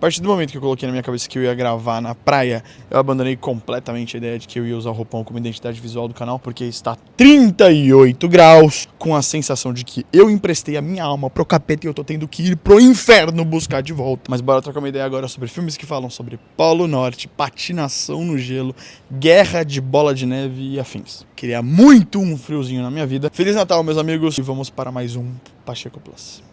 partir do momento que eu coloquei na minha cabeça que eu ia gravar na praia, eu abandonei completamente a ideia de que eu ia usar o roupão como identidade visual do canal, porque está 38 graus, com a sensação de que eu emprestei a minha alma pro capeta e eu tô tendo que ir pro inferno buscar de volta. Mas bora trocar uma ideia agora sobre filmes que falam sobre Polo Norte, patinação no gelo, guerra de bola de neve e afins. Queria muito um friozinho na minha vida. Feliz Natal, meus amigos, e vamos para mais um Pacheco Plus.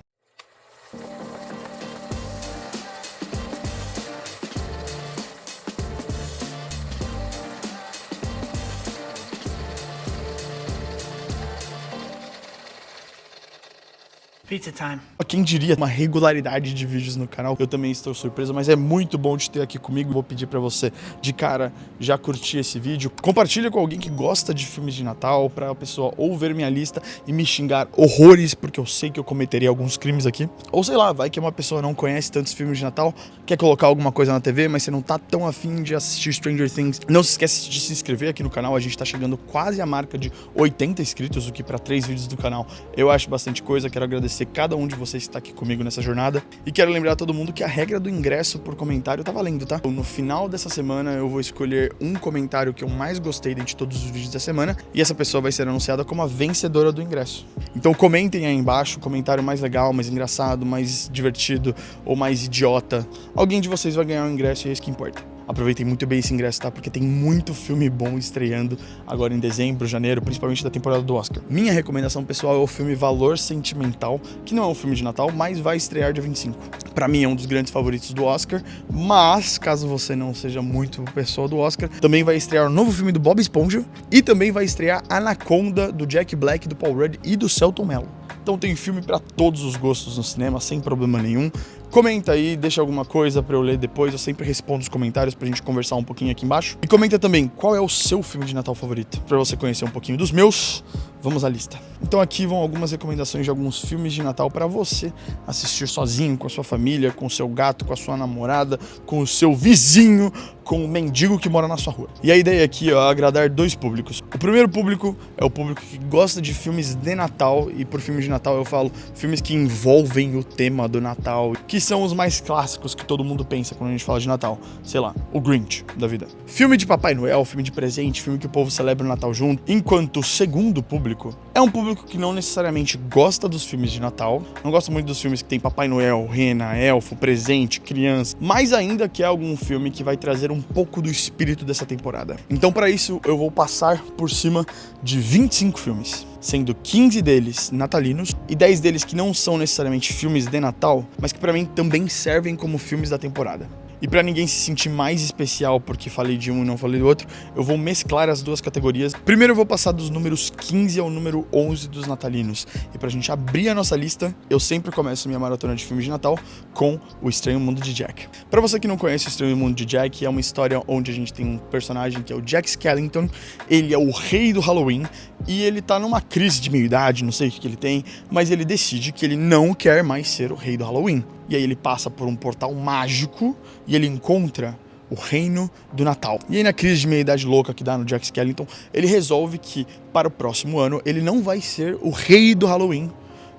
Pizza time. Quem diria uma regularidade de vídeos no canal? Eu também estou surpreso, mas é muito bom te ter aqui comigo. Vou pedir pra você, de cara, já curtir esse vídeo. Compartilha com alguém que gosta de filmes de Natal, pra pessoa ou ver minha lista e me xingar horrores, porque eu sei que eu cometeria alguns crimes aqui. Ou sei lá, vai que uma pessoa não conhece tantos filmes de Natal, quer colocar alguma coisa na TV, mas você não tá tão afim de assistir Stranger Things. Não se esquece de se inscrever aqui no canal, a gente tá chegando quase à marca de 80 inscritos, o que pra 3 vídeos do canal eu acho bastante coisa. Quero agradecer cada um de vocês que está aqui comigo nessa jornada. E quero lembrar a todo mundo que a regra do ingresso por comentário tá valendo, tá? No final dessa semana eu vou escolher um comentário que eu mais gostei de todos os vídeos da semana e essa pessoa vai ser anunciada como a vencedora do ingresso. Então comentem aí embaixo o comentário mais legal, mais engraçado, mais divertido ou mais idiota. Alguém de vocês vai ganhar o ingresso e é isso que importa. Aproveitem muito bem esse ingresso, tá? Porque tem muito filme bom estreando agora em dezembro, janeiro, principalmente da temporada do Oscar. Minha recomendação pessoal é o filme Valor Sentimental, que não é um filme de Natal, mas vai estrear dia 25. Pra mim é um dos grandes favoritos do Oscar, mas caso você não seja muito pessoa do Oscar, também vai estrear um novo filme do Bob Esponja e também vai estrear Anaconda, do Jack Black, do Paul Rudd e do Selton Mello. Então tem filme pra todos os gostos no cinema, sem problema nenhum. Comenta aí, deixa alguma coisa pra eu ler depois, eu sempre respondo os comentários pra gente conversar um pouquinho aqui embaixo. E comenta também qual é o seu filme de Natal favorito, pra você conhecer um pouquinho dos meus. Vamos à lista. Então aqui vão algumas recomendações de alguns filmes de Natal pra você assistir sozinho, com a sua família, com o seu gato, com a sua namorada, com o seu vizinho, com o mendigo que mora na sua rua. E a ideia aqui é agradar dois públicos. O primeiro público é o público que gosta de filmes de Natal, e por filmes de Natal eu falo filmes que envolvem o tema do Natal, que são os mais clássicos que todo mundo pensa quando a gente fala de Natal. Sei lá, o Grinch da vida. Filme de Papai Noel, filme de presente, filme que o povo celebra o Natal junto. Enquanto o segundo público é um público que não necessariamente gosta dos filmes de Natal, não gosta muito dos filmes que tem Papai Noel, rena, elfo, presente, criança, mas ainda quer algum filme que vai trazer um pouco do espírito dessa temporada. Então para isso eu vou passar por cima de 25 filmes, sendo 15 deles natalinos e 10 deles que não são necessariamente filmes de Natal, mas que pra mim também servem como filmes da temporada. E pra ninguém se sentir mais especial porque falei de um e não falei do outro, eu vou mesclar as duas categorias. Primeiro eu vou passar dos números 15 ao número 11 dos natalinos. E pra gente abrir a nossa lista, eu sempre começo minha maratona de filmes de Natal com O Estranho Mundo de Jack. Pra você que não conhece O Estranho Mundo de Jack, é uma história onde a gente tem um personagem que é o Jack Skellington. Ele é o rei do Halloween e ele tá numa crise de meia-idade, não sei o que ele tem, mas ele decide que ele não quer mais ser o rei do Halloween. E aí ele passa por um portal mágico e ele encontra o reino do Natal. E aí na crise de meia-idade louca que dá no Jack Skellington, ele resolve que para o próximo ano ele não vai ser o rei do Halloween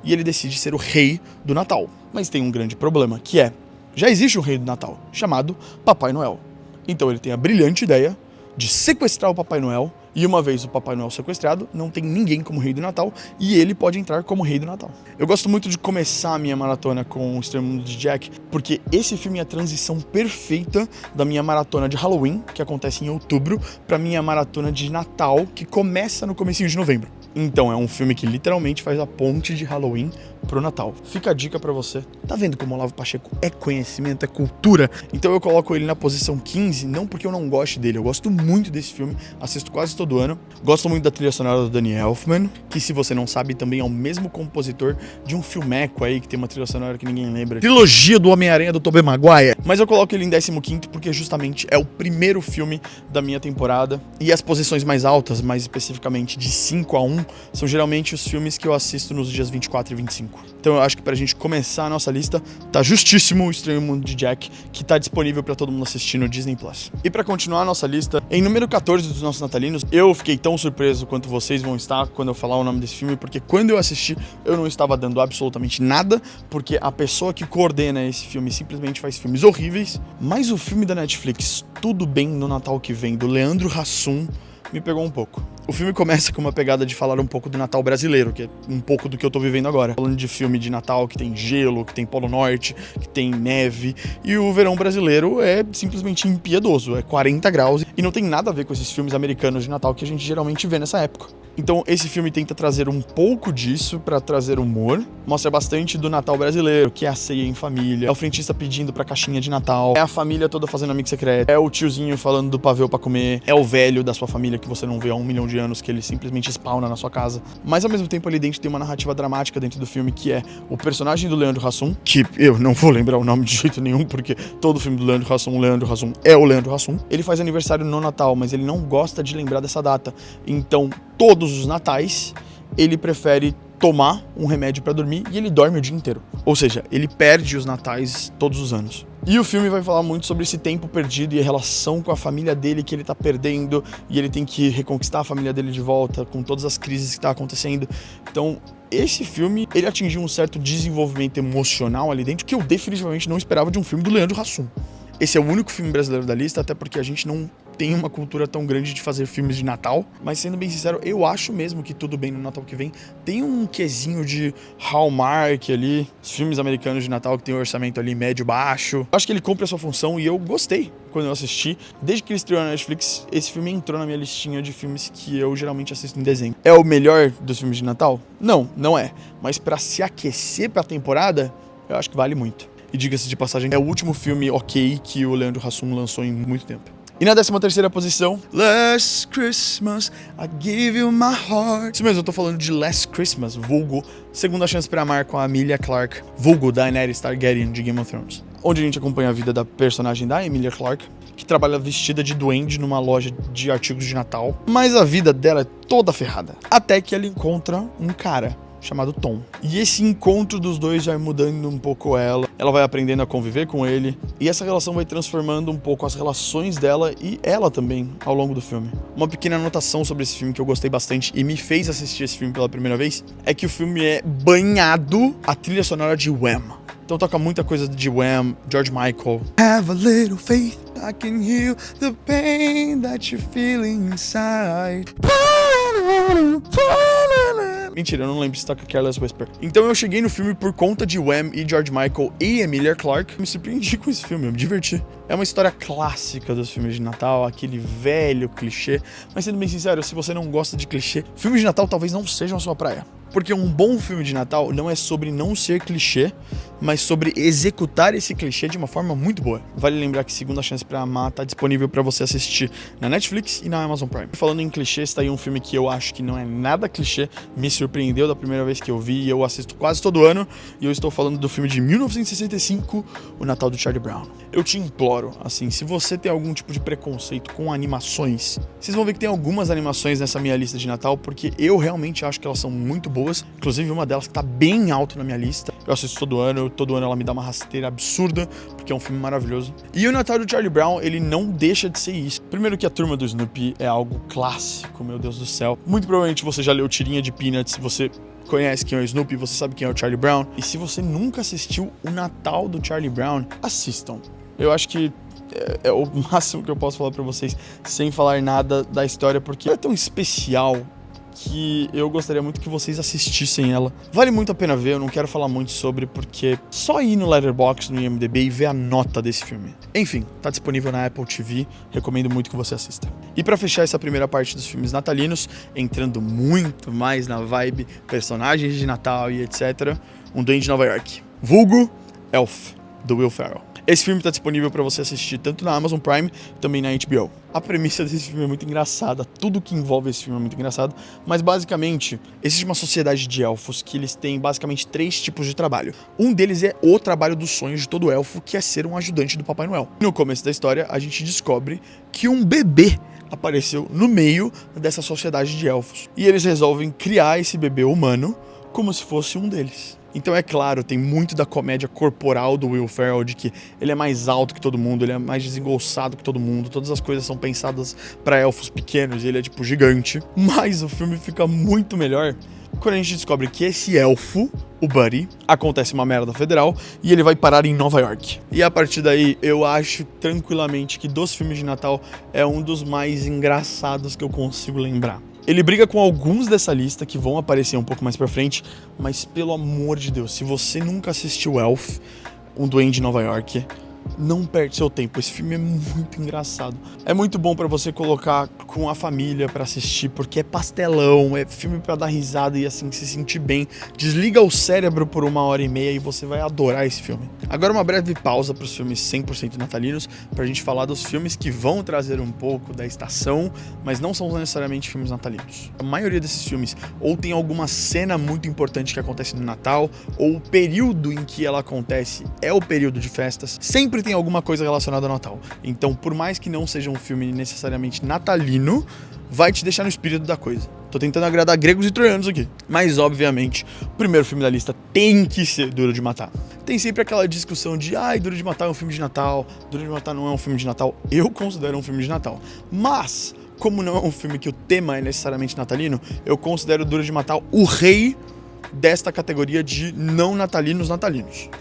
e ele decide ser o rei do Natal. Mas tem um grande problema, que é, já existe um rei do Natal, chamado Papai Noel. Então ele tem a brilhante ideia de sequestrar o Papai Noel. E uma vez o Papai Noel sequestrado, não tem ninguém como Rei do Natal e ele pode entrar como Rei do Natal. Eu gosto muito de começar a minha maratona com O Estranho Mundo de Jack, porque esse filme é a transição perfeita da minha maratona de Halloween, que acontece em outubro, pra minha maratona de Natal, que começa no comecinho de novembro. Então é um filme que literalmente faz a ponte de Halloween pro Natal. Fica a dica pra você. Tá vendo como o Olavo Pacheco é conhecimento, é cultura? Então eu coloco ele na posição 15, não porque eu não goste dele, eu gosto muito desse filme, assisto quase todo ano. Gosto muito da trilha sonora do Danny Elfman, que se você não sabe também é o mesmo compositor de um filmeco aí que tem uma trilha sonora que ninguém lembra. Trilogia do Homem-Aranha do Tobey Maguire. Mas eu coloco ele em 15º porque justamente é o primeiro filme da minha temporada e as posições mais altas, mais especificamente de 5 a 1, Halloween são geralmente os filmes que eu assisto nos dias 24 e 25. Então eu acho que pra gente começar a nossa lista, tá justíssimo o Estranho Mundo de Jack, que tá disponível pra todo mundo assistir no Disney+. E pra continuar a nossa lista, em número 14 dos nossos natalinos, eu fiquei tão surpreso quanto vocês vão estar quando eu falar o nome desse filme, porque quando eu assisti, eu não estava dando absolutamente nada, porque a pessoa que coordena esse filme simplesmente faz filmes horríveis, mas o filme da Netflix, Tudo Bem no Natal que Vem, do Leandro Hassum, me pegou um pouco. O filme começa com uma pegada de falar um pouco do Natal brasileiro, que é um pouco do que eu tô vivendo agora. Falando de filme de Natal que tem gelo, que tem Polo Norte, que tem neve. E o verão brasileiro é simplesmente impiedoso, é 40 graus. E não tem nada a ver com esses filmes americanos de Natal que a gente geralmente vê nessa época. Então esse filme tenta trazer um pouco disso pra trazer humor. Mostra bastante do Natal brasileiro, que é a ceia em família, é o frentista pedindo pra caixinha de Natal, é a família toda fazendo amigo secreto, é o tiozinho falando do pavê pra comer, é o velho da sua família que você não vê há 1 milhão de anos, que ele simplesmente spawna na sua casa. Mas ao mesmo tempo ali dentro tem uma narrativa dramática dentro do filme, que é o personagem do Leandro Hassum, que eu não vou lembrar o nome de jeito nenhum, porque todo filme do Leandro Hassum é o Leandro Hassum. Ele faz aniversário no Natal, mas ele não gosta de lembrar dessa data. Então, todos os natais, ele prefere tomar um remédio pra dormir e ele dorme o dia inteiro. Ou seja, ele perde os natais todos os anos. E o filme vai falar muito sobre esse tempo perdido e a relação com a família dele que ele tá perdendo, e ele tem que reconquistar a família dele de volta com todas as crises que tá acontecendo. Então, esse filme, ele atingiu um certo desenvolvimento emocional ali dentro que eu definitivamente não esperava de um filme do Leandro Hassum. Esse é o único filme brasileiro da lista, até porque a gente não tem uma cultura tão grande de fazer filmes de Natal. Mas sendo bem sincero, eu acho mesmo que Tudo Bem no Natal que Vem tem um quesinho de Hallmark ali, os filmes americanos de Natal que tem um orçamento ali médio-baixo. Eu acho que ele cumpre a sua função e eu gostei quando eu assisti. Desde que ele estreou na Netflix, esse filme entrou na minha listinha de filmes que eu geralmente assisto em dezembro. É o melhor dos filmes de Natal? Não, não é. Mas pra se aquecer pra temporada, eu acho que vale muito. E diga-se de passagem, é o último filme ok que o Leandro Hassum lançou em muito tempo. E na 13ª posição, Last Christmas, I Give You My Heart. Isso mesmo, eu tô falando de Last Christmas, vulgo Segunda Chance pra Amar com a Emilia Clarke, vulgo Daenerys Targaryen de Game of Thrones. Onde a gente acompanha a vida da personagem da Emilia Clarke, que trabalha vestida de duende numa loja de artigos de Natal. Mas a vida dela é toda ferrada. Até que ela encontra um cara chamado Tom. E esse encontro dos dois vai mudando um pouco ela. Ela vai aprendendo a conviver com ele. E essa relação vai transformando um pouco as relações dela e ela também ao longo do filme. Uma pequena anotação sobre esse filme que eu gostei bastante e me fez assistir esse filme pela primeira vez é que o filme é banhado a trilha sonora de Wham. Então toca muita coisa de Wham, George Michael. Have a little faith, I can heal the pain that you're feeling inside. Mentira, eu não lembro se toca Careless Whisper. Então eu cheguei no filme por conta de Wham e George Michael e Emilia Clarke. Me surpreendi com esse filme, eu me diverti. É uma história clássica dos filmes de Natal, aquele velho clichê. Mas sendo bem sincero, se você não gosta de clichê, filmes de Natal talvez não sejam a sua praia. Porque um bom filme de Natal não é sobre não ser clichê, mas sobre executar esse clichê de uma forma muito boa. Vale lembrar que Segunda Chance pra Amar tá disponível pra você assistir na Netflix e na Amazon Prime. Falando em clichês, tá aí um filme que eu acho que não é nada clichê, me surpreendeu da primeira vez que eu vi e eu assisto quase todo ano, e eu estou falando do filme de 1965, O Natal do Charlie Brown. Eu te imploro, assim, se você tem algum tipo de preconceito com animações, vocês vão ver que tem algumas animações nessa minha lista de Natal, porque eu realmente acho que elas são muito boas. Inclusive uma delas que tá bem alto na minha lista. Eu assisto todo ano ela me dá uma rasteira absurda, porque é um filme maravilhoso. E o Natal do Charlie Brown, ele não deixa de ser isso. Primeiro que a turma do Snoopy é algo clássico, meu Deus do céu. Muito provavelmente você já leu Tirinha de Peanuts, você conhece quem é o Snoopy, você sabe quem é o Charlie Brown. E se você nunca assistiu o Natal do Charlie Brown, assistam. Eu acho que é o máximo que eu posso falar pra vocês, sem falar nada da história, porque é tão especial que eu gostaria muito que vocês assistissem ela. Vale muito a pena ver, eu não quero falar muito sobre, porque só ir no Letterboxd, no IMDb e ver a nota desse filme. Enfim, tá disponível na Apple TV, recomendo muito que você assista. E pra fechar essa primeira parte dos filmes natalinos, entrando muito mais na vibe personagens de Natal e etc., Um Duende de Nova York, vulgo Elf, do Will Ferrell. Esse filme tá disponível pra você assistir tanto na Amazon Prime, também na HBO. A premissa desse filme é muito engraçada, tudo que envolve esse filme é muito engraçado, mas basicamente, existe uma sociedade de elfos que eles têm basicamente 3 tipos de trabalho. Um deles é o trabalho dos sonhos de todo elfo, que é ser um ajudante do Papai Noel. No começo da história, a gente descobre que um bebê apareceu no meio dessa sociedade de elfos. E eles resolvem criar esse bebê humano como se fosse um deles. Então é claro, tem muito da comédia corporal do Will Ferrell, de que ele é mais alto que todo mundo, ele é mais desengolçado que todo mundo, todas as coisas são pensadas pra elfos pequenos e ele é tipo gigante. Mas o filme fica muito melhor quando a gente descobre que esse elfo, o Buddy, acontece uma merda federal e ele vai parar em Nova York. E a partir daí, eu acho tranquilamente que dos filmes de Natal é um dos mais engraçados que eu consigo lembrar. Ele briga com alguns dessa lista que vão aparecer um pouco mais pra frente, mas pelo amor de Deus, se você nunca assistiu Elf, um Duende de Nova York, não perde seu tempo, esse filme é muito engraçado. É muito bom pra você colocar com a família pra assistir, porque é pastelão, é filme pra dar risada e assim se sentir bem. Desliga o cérebro por 1h30 e você vai adorar esse filme. Agora uma breve pausa pros filmes 100% natalinos, pra gente falar dos filmes que vão trazer um pouco da estação, mas não são necessariamente filmes natalinos. A maioria desses filmes ou tem alguma cena muito importante que acontece no Natal, ou o período em que ela acontece é o período de festas. Sempre tem alguma coisa relacionada ao Natal. Então, por mais que não seja um filme necessariamente natalino, vai te deixar no espírito da coisa. Tô tentando agradar gregos e troianos aqui. Mas, obviamente, o primeiro filme da lista tem que ser Duro de Matar. Tem sempre aquela discussão de Duro de Matar é um filme de Natal, Duro de Matar não é um filme de Natal. Eu considero um filme de Natal. Mas, como não é um filme que o tema é necessariamente natalino, eu considero Duro de Matar o rei desta categoria de não natalinos.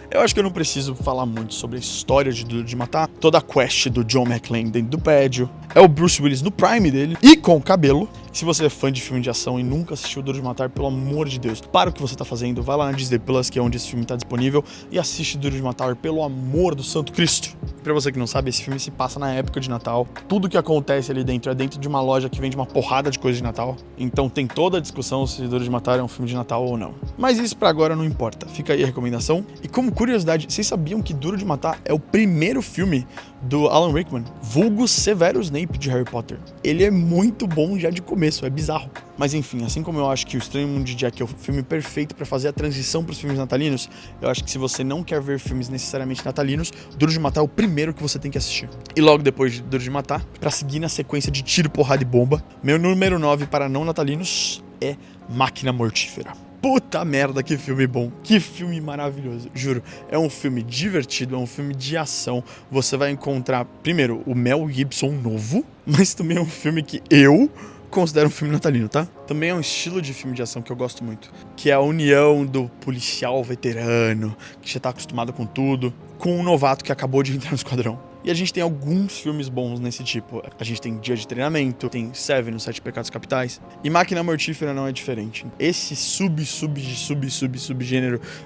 Eu acho que eu não preciso falar muito sobre a história de Duro de Matar, toda a quest do John McClane dentro do prédio, é o Bruce Willis no prime dele e com cabelo. Se você é fã de filme de ação e nunca assistiu Duro de Matar, pelo amor de Deus, para o que você tá fazendo, vai lá na Disney Plus, que é onde esse filme tá disponível, e assiste Duro de Matar, pelo amor do Santo Cristo. Pra você que não sabe, esse filme se passa na época de Natal. Tudo que acontece ali dentro é dentro de uma loja que vende uma porrada de coisa de Natal. Então tem toda a discussão se Duro de Matar é um filme de Natal ou não. Mas isso pra agora não importa. Fica aí a recomendação. E como curiosidade, vocês sabiam que Duro de Matar é o primeiro filme do Alan Rickman, vulgo Severo Snape de Harry Potter? Ele é muito bom já de começo, é bizarro. Mas enfim, assim como eu acho que O Estranho Mundo de Jack é o filme perfeito pra fazer a transição pros filmes natalinos, eu acho que se você não quer ver filmes necessariamente natalinos, Duro de Matar é o primeiro que você tem que assistir. E logo depois de Duro de Matar, pra seguir na sequência de tiro, porrada e bomba, meu número 9 para não natalinos é Máquina Mortífera. Puta merda, que filme bom, que filme maravilhoso, juro. É um filme divertido, é um filme de ação. Você vai encontrar, primeiro, o Mel Gibson novo, mas também é um filme que eu considero um filme natalino, tá? Também é um estilo de filme de ação que eu gosto muito, que é a união do policial veterano, que já tá acostumado com tudo, com um novato que acabou de entrar no esquadrão. E a gente tem alguns filmes bons nesse tipo. A gente tem Dia de Treinamento, tem Seven, Os Sete Pecados Capitais. E Máquina Mortífera não é diferente. Esse subgênero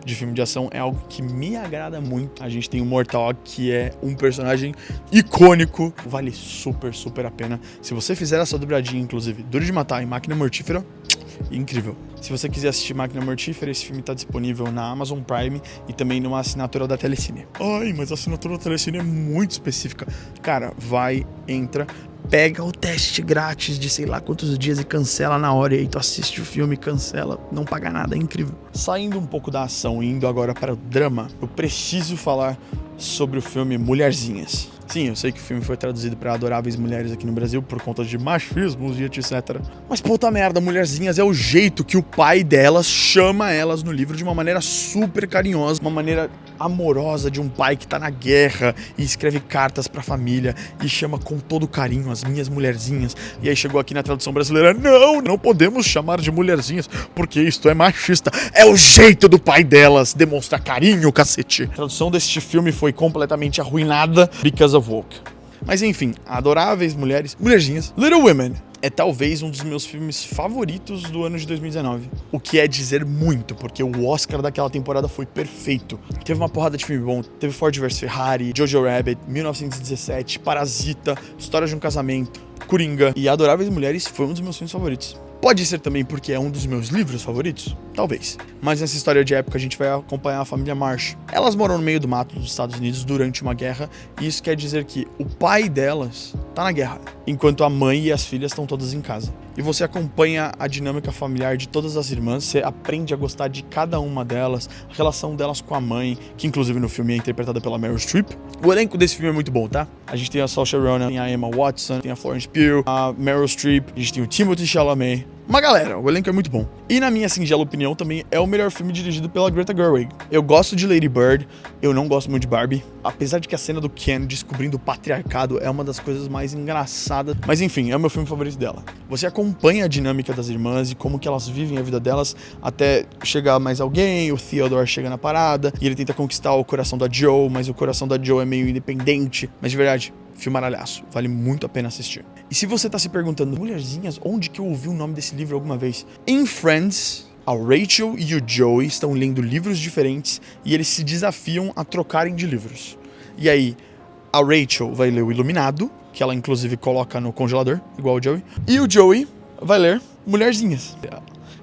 de filme de ação é algo que me agrada muito. A gente tem o Mortal, que é um personagem icônico. Vale super a pena. Se você fizer essa dobradinha, inclusive, Duro de Matar e Máquina Mortífera, incrível. Se você quiser assistir Máquina Mortífera, esse filme tá disponível na Amazon Prime e também numa assinatura da Telecine. Ai, mas a assinatura da Telecine é muito específica. Cara, vai, entra, pega o teste grátis de sei lá quantos dias e cancela na hora. E aí tu assiste o filme, cancela, não paga nada, é incrível. Saindo um pouco da ação e indo agora para o drama, eu preciso falar sobre o filme Mulherzinhas. Sim, eu sei que o filme foi traduzido para Adoráveis Mulheres aqui no Brasil por conta de machismos e etc. Mas puta merda, Mulherzinhas é o jeito que o pai delas chama elas no livro de uma maneira super carinhosa, uma maneira amorosa de um pai que tá na guerra e escreve cartas pra família e chama com todo carinho as minhas mulherzinhas. E aí chegou aqui na tradução brasileira, não podemos chamar de mulherzinhas porque isto é machista. É o jeito do pai delas demonstrar carinho, cacete. A tradução deste filme foi completamente arruinada because of woke. Mas enfim, Adoráveis Mulherzinhas, Little Women é talvez um dos meus filmes favoritos do ano de 2019. O que é dizer muito, porque o Oscar daquela temporada foi perfeito. Teve uma porrada de filme bom, teve Ford vs Ferrari, Jojo Rabbit, 1917, Parasita, História de um Casamento, Coringa e Adoráveis Mulheres foi um dos meus filmes favoritos. Pode ser também porque é um dos meus livros favoritos? Talvez. Mas nessa história de época a gente vai acompanhar a família Marsh. Elas moram no meio do mato dos Estados Unidos durante uma guerra, e isso quer dizer que o pai delas tá na guerra, enquanto a mãe e as filhas estão todas em casa. E você acompanha a dinâmica familiar de todas as irmãs, você aprende a gostar de cada uma delas, a relação delas com a mãe, que inclusive no filme é interpretada pela Meryl Streep. O elenco desse filme é muito bom, tá? A gente tem a Saoirse Ronan, tem a Emma Watson, tem a Florence Pugh, a Meryl Streep, a gente tem o Timothée Chalamet. Uma galera, o elenco é muito bom. E na minha singela opinião também é o melhor filme dirigido pela Greta Gerwig. Eu gosto de Lady Bird, eu não gosto muito de Barbie, apesar de que a cena do Ken descobrindo o patriarcado é uma das coisas mais engraçadas. Mas enfim, é o meu filme favorito dela. Você acompanha a dinâmica das irmãs e como que elas vivem a vida delas até chegar mais alguém, o Theodore chega na parada e ele tenta conquistar o coração da Joe, mas o coração da Joe é meio independente. Mas de verdade, filmaralhaço, vale muito a pena assistir. E se você tá se perguntando, mulherzinhas, onde que eu ouvi o nome desse livro alguma vez? Em Friends, a Rachel e o Joey estão lendo livros diferentes e eles se desafiam a trocarem de livros. E aí, a Rachel vai ler o Iluminado, que ela inclusive coloca no congelador, igual o Joey, e o Joey vai ler Mulherzinhas.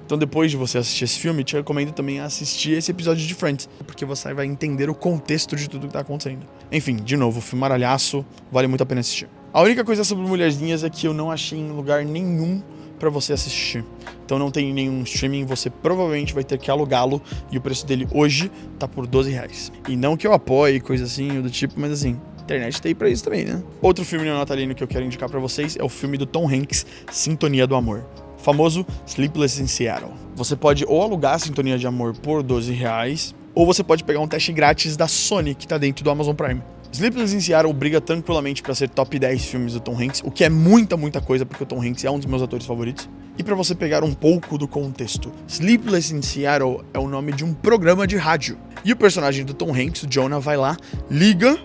Então depois de você assistir esse filme, te recomendo também assistir esse episódio de Friends, porque você vai entender o contexto de tudo que tá acontecendo. Enfim, de novo, filmaralhaço, vale muito a pena assistir. A única coisa sobre Mulherzinhas é que eu não achei em lugar nenhum pra você assistir. Então não tem nenhum streaming, você provavelmente vai ter que alugá-lo, e o preço dele hoje tá por R$12. E não que eu apoie coisa assim, do tipo, mas assim, a internet tá aí pra isso também, né? Outro filme neonatalino que eu quero indicar pra vocês é o filme do Tom Hanks, Sintonia do Amor. Famoso Sleepless in Seattle. Você pode ou alugar a Sintonia de Amor por R$12, ou você pode pegar um teste grátis da Sony, que tá dentro do Amazon Prime. Sleepless in Seattle briga tranquilamente pra ser top 10 filmes do Tom Hanks, o que é muita coisa, porque o Tom Hanks é um dos meus atores favoritos. E pra você pegar um pouco do contexto, Sleepless in Seattle é o nome de um programa de rádio. E o personagem do Tom Hanks, o Jonah, vai lá, liga,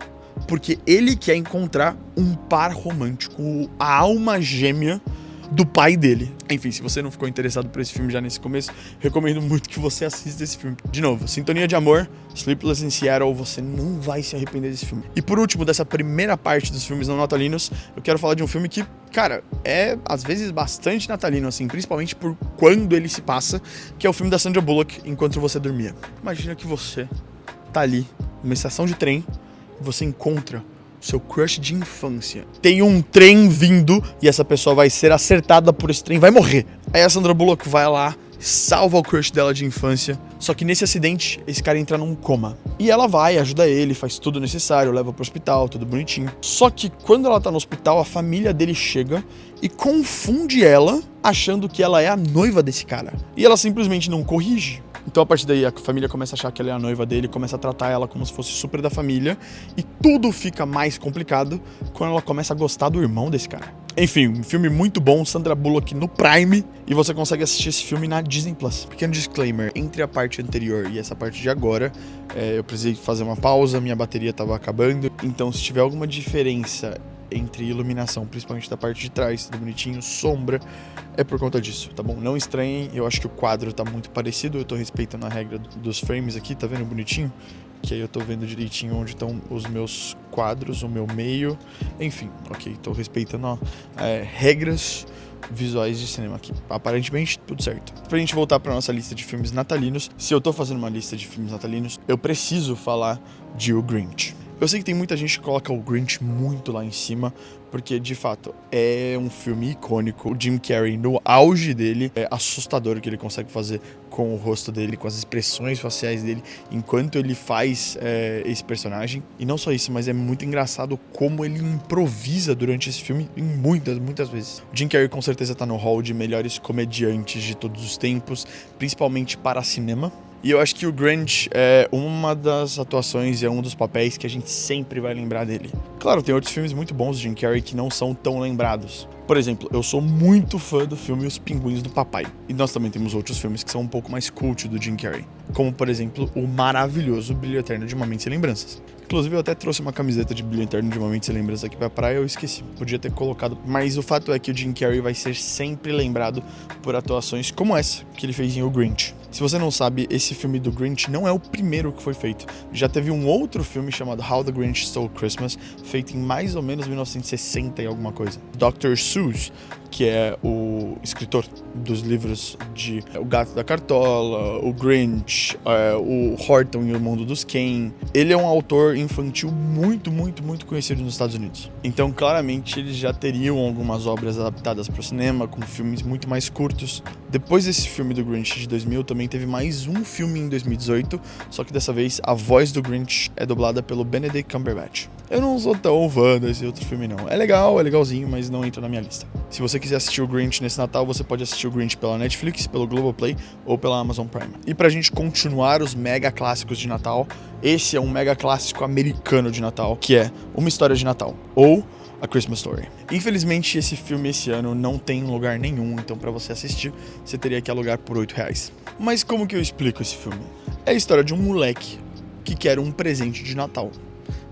porque ele quer encontrar um par romântico, a alma gêmea do pai dele. Enfim, se você não ficou interessado por esse filme já nesse começo, recomendo muito que você assista esse filme. De novo, Sintonia de Amor, Sleepless in Seattle, você não vai se arrepender desse filme. E por último, dessa primeira parte dos filmes não natalinos, eu quero falar de um filme que, cara, é às vezes bastante natalino, assim, principalmente por quando ele se passa, que é o filme da Sandra Bullock, Enquanto Você Dormia. Imagina que você tá ali, numa estação de trem, e você encontra seu crush de infância. Tem um trem vindo e essa pessoa vai ser acertada por esse trem, vai morrer. Aí a Sandra Bullock vai lá, salva o crush dela de infância, só que nesse acidente, esse cara entra num coma. E ela vai, ajuda ele, faz tudo necessário, leva pro hospital, tudo bonitinho. Só que quando ela tá no hospital, a família dele chega e confunde ela, achando que ela é a noiva desse cara. E ela simplesmente não corrige. Então a partir daí a família começa a achar que ela é a noiva dele, começa a tratar ela como se fosse super da família, e tudo fica mais complicado quando ela começa a gostar do irmão desse cara. Enfim, um filme muito bom, Sandra Bullock no Prime, e você consegue assistir esse filme na Disney+. Pequeno disclaimer, entre a parte anterior e essa parte de agora, eu precisei fazer uma pausa, minha bateria estava acabando, então se tiver alguma diferença entre iluminação, principalmente da parte de trás, tudo bonitinho, sombra, é por conta disso, tá bom? Não estranhem, eu acho que o quadro tá muito parecido, eu tô respeitando a regra dos frames aqui, tá vendo bonitinho? Que aí eu tô vendo direitinho onde estão os meus quadros, o meu meio, enfim, ok, tô respeitando regras visuais de cinema aqui. Aparentemente, tudo certo. Pra gente voltar pra nossa lista de filmes natalinos, se eu tô fazendo uma lista de filmes natalinos, eu preciso falar de O Grinch. Eu sei que tem muita gente que coloca o Grinch muito lá em cima, porque, de fato, é um filme icônico. O Jim Carrey, no auge dele, é assustador o que ele consegue fazer com o rosto dele, com as expressões faciais dele, enquanto ele faz esse personagem. E não só isso, mas é muito engraçado como ele improvisa durante esse filme muitas vezes. O Jim Carrey, com certeza, tá no hall de melhores comediantes de todos os tempos, principalmente para cinema. E eu acho que o Grinch é uma das atuações e é um dos papéis que a gente sempre vai lembrar dele. Claro, tem outros filmes muito bons de Jim Carrey que não são tão lembrados. Por exemplo, eu sou muito fã do filme Os Pinguins do Papai. E nós também temos outros filmes que são um pouco mais cult do Jim Carrey. Como, por exemplo, o maravilhoso Brilho Eterno de Uma Mente Sem Lembranças. Inclusive, eu até trouxe uma camiseta de Brilho Eterno de Uma Mente Sem Lembranças aqui pra praia, eu esqueci. Podia ter colocado. Mas o fato é que o Jim Carrey vai ser sempre lembrado por atuações como essa que ele fez em O Grinch. Se você não sabe, esse filme do Grinch não é o primeiro que foi feito. Já teve um outro filme chamado How the Grinch Stole Christmas, feito em mais ou menos 1960 e alguma coisa. Dr. Seuss, que é o escritor dos livros de O Gato da Cartola, o Grinch, o Horton e o Mundo dos Ken. Ele é um autor infantil muito conhecido nos Estados Unidos. Então, claramente, eles já teriam algumas obras adaptadas para o cinema, com filmes muito mais curtos. Depois desse filme do Grinch de 2000, também teve mais um filme em 2018, só que dessa vez a voz do Grinch é dublada pelo Benedict Cumberbatch. Eu não sou tão fã desse outro filme, não. É legal, é legalzinho, mas não entra na minha lista. Se você quiser assistir o Grinch nesse Natal, você pode assistir o Grinch pela Netflix, pelo Globoplay ou pela Amazon Prime. E pra gente continuar os mega clássicos de Natal, esse é um mega clássico americano de Natal, que é Uma História de Natal, ou A Christmas Story. Infelizmente, esse filme esse ano não tem lugar nenhum, então pra você assistir, você teria que alugar por R$8. Mas como que eu explico esse filme? É a história de um moleque que quer um presente de Natal.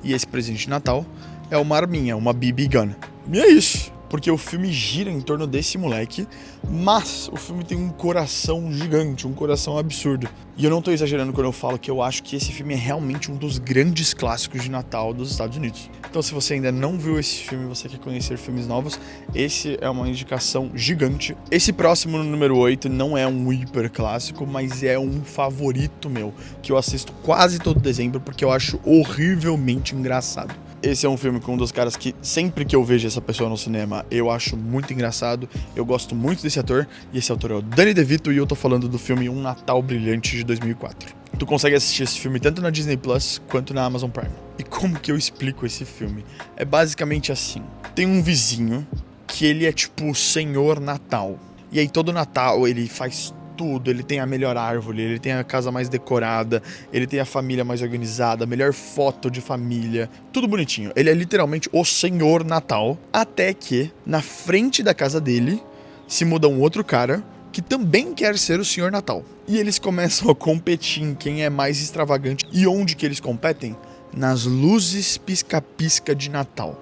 E esse presente de Natal é uma arminha, uma BB Gun. E é isso, porque o filme gira em torno desse moleque, mas o filme tem um coração gigante, um coração absurdo. E eu não tô exagerando quando eu falo que eu acho que esse filme é realmente um dos grandes clássicos de Natal dos Estados Unidos. Então, se você ainda não viu esse filme e você quer conhecer filmes novos, esse é uma indicação gigante. Esse próximo, no número 8, não é um hiper clássico, mas é um favorito meu, que eu assisto quase todo dezembro porque eu acho horrivelmente engraçado. Esse é um filme com um dos caras que, sempre que eu vejo essa pessoa no cinema, eu acho muito engraçado, eu gosto muito desse ator, e esse ator é o Danny DeVito, e eu tô falando do filme Um Natal Brilhante de 2004. Tu consegue assistir esse filme tanto na Disney Plus quanto na Amazon Prime. E como que eu explico esse filme? É basicamente assim: tem um vizinho que ele é tipo o Senhor Natal, e aí todo Natal ele faz tudo, ele tem a melhor árvore, ele tem a casa mais decorada, ele tem a família mais organizada, a melhor foto de família, tudo bonitinho. Ele é literalmente o Senhor Natal, até que na frente da casa dele se muda um outro cara que também quer ser o Senhor Natal. E eles começam a competir em quem é mais extravagante. E onde que eles competem? Nas luzes pisca-pisca de Natal.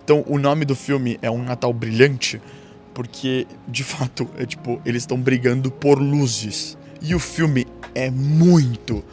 Então o nome do filme é Um Natal Brilhante, porque, de fato, é tipo, eles estão brigando por luzes. E o filme é muito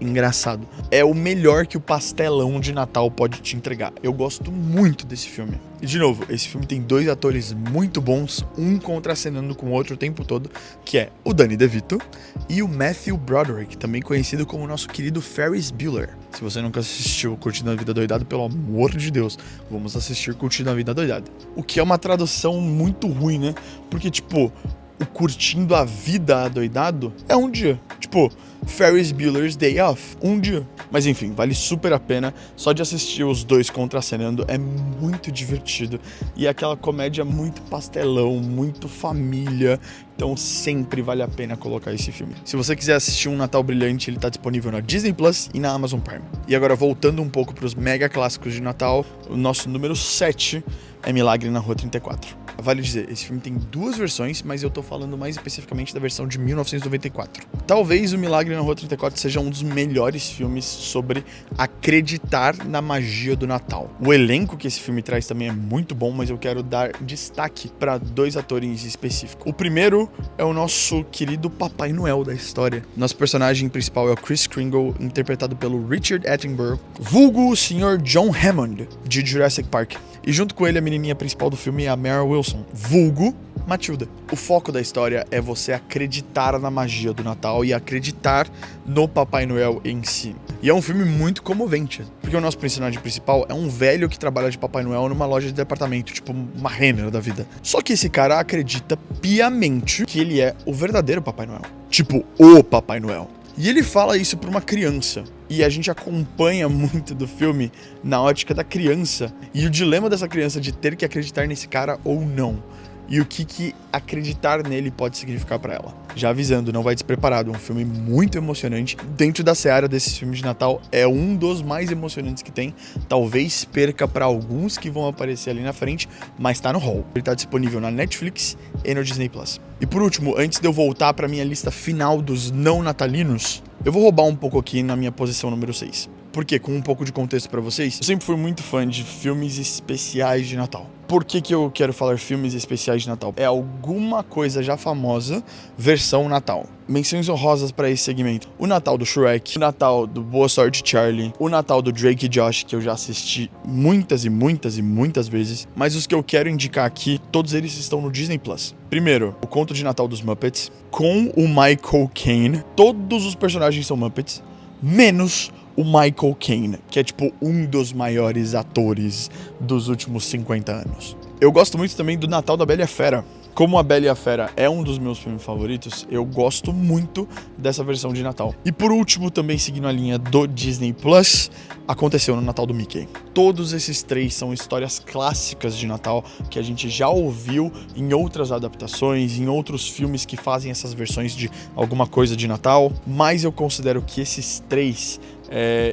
engraçado. É o melhor que o pastelão de Natal pode te entregar. Eu gosto muito desse filme. E, de novo, esse filme tem dois atores muito bons, um contracenando com o outro o tempo todo, que é o Danny DeVito e o Matthew Broderick, também conhecido como o nosso querido Ferris Bueller. Se você nunca assistiu Curtindo a Vida Doidado, pelo amor de Deus, vamos assistir Curtindo a Vida Doidado. O que é uma tradução muito ruim, né? Porque, tipo, o Curtindo a Vida Adoidado é um dia. Tipo, Ferris Bueller's Day Off, um dia. Mas enfim, vale super a pena. Só de assistir os dois contracenando é muito divertido. E é aquela comédia muito pastelão, muito família. Então sempre vale a pena colocar esse filme. Se você quiser assistir Um Natal Brilhante, ele tá disponível na Disney Plus e na Amazon Prime. E agora, voltando um pouco pros mega clássicos de Natal, o nosso número 7 é Milagre na Rua 34. Vale dizer, esse filme tem duas versões, mas eu tô falando mais especificamente da versão de 1994. Talvez o Milagre na Rua 34 seja um dos melhores filmes sobre acreditar na magia do Natal. O elenco que esse filme traz também é muito bom, mas eu quero dar destaque para dois atores específicos. O primeiro é o nosso querido Papai Noel da história. Nosso personagem principal é o Kris Kringle, interpretado pelo Richard Attenborough, vulgo o Sr. John Hammond, de Jurassic Park. E junto com ele, a menininha principal do filme é a Mara Wilson, vulgo Matilda. O foco da história é você acreditar na magia do Natal e acreditar no Papai Noel em si. E é um filme muito comovente, porque o nosso personagem principal é um velho que trabalha de Papai Noel numa loja de departamento, tipo uma Renner da vida. Só que esse cara acredita piamente que ele é o verdadeiro Papai Noel. Tipo, o Papai Noel. E ele fala isso pra uma criança. E a gente acompanha muito do filme na ótica da criança. E o dilema dessa criança de ter que acreditar nesse cara ou não. E o que acreditar nele pode significar pra ela. Já avisando, não vai despreparado. É um filme muito emocionante. Dentro da seara desses filmes de Natal, é um dos mais emocionantes que tem. Talvez perca pra alguns que vão aparecer ali na frente, mas tá no hall. Ele tá disponível na Netflix e no Disney Plus. E por último, antes de eu voltar pra minha lista final dos não natalinos, eu vou roubar um pouco aqui na minha posição número 6. Porque, com um pouco de contexto pra vocês, eu sempre fui muito fã de filmes especiais de Natal. Por que eu quero falar filmes especiais de Natal? É alguma coisa já famosa, versão Natal. Menções honrosas pra esse segmento. O Natal do Shrek, o Natal do Boa Sorte Charlie, o Natal do Drake e Josh, que eu já assisti muitas e muitas e muitas vezes. Mas os que eu quero indicar aqui, todos eles estão no Disney Plus. Primeiro, o Conto de Natal dos Muppets, com o Michael Caine. Todos os personagens são Muppets, menos o Michael Caine, que é tipo um dos maiores atores dos últimos 50 anos. Eu gosto muito também do Natal da Bela e a Fera. Como A Bela e a Fera é um dos meus filmes favoritos, eu gosto muito dessa versão de Natal. E por último, também seguindo a linha do Disney Plus, aconteceu no Natal do Mickey. Todos esses três são histórias clássicas de Natal que a gente já ouviu em outras adaptações, em outros filmes que fazem essas versões de alguma coisa de Natal, mas eu considero que esses três